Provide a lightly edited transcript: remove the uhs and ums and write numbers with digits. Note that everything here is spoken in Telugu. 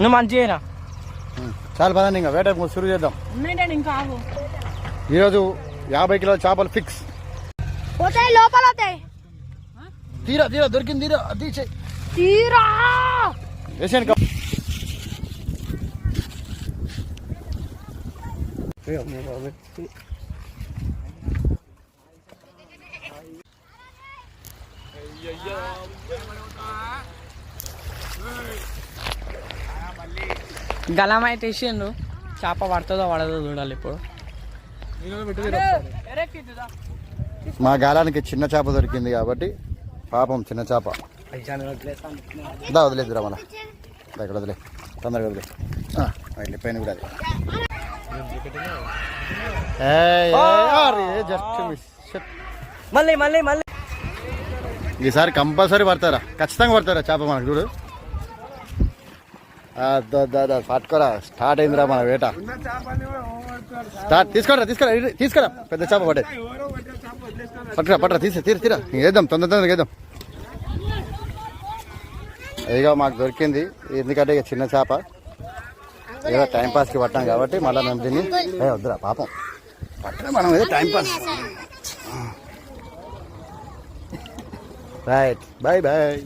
నువ్వు మంచిగా చాలా పదండి ఇంకా వేట షురు చేద్దాం. ఈరోజు 50 కిలోల చేపలు ఫిక్స్. లోపల తీరా తీరా దొరికింది తీరా తీసే తీరా వేసాను. గలం అయితే వేసిండ్రు. చేప పడుతుందో పడదో చూడాలి ఇప్పుడు. మా గాలానికి చిన్న చేప దొరికింది కాబట్టి పాపం చిన్న చేప వదిలేదురా మన ఇక్కడ వదిలే తొందరగా వదిలే వెళ్ళిపోయింది కూడా అది జస్ట్ మిస్. మళ్ళీ మళ్ళీ మళ్ళీ ఈసారి కంపల్సరీ పడతారా, ఖచ్చితంగా పడతారా చేప మనకు చూడు. పట్టుకోరా స్టార్ట్ అయిందిరా మన వేట. స్టార్ట్ తీసుకోరా తీసుకురా పెద్ద చేప పడే పట్టరా తీరా వేద్దాం తొందరగా వేద్దాం. ఇదిగో మాకు దొరికింది. ఎందుకంటే ఇక చిన్న చేప ఏదో టైంపాస్కి పట్టాం కాబట్టి మళ్ళీ మేము దీన్ని వద్దురా పాపం పట్టరా మనం ఏదో టైంపాస్. Right bye bye.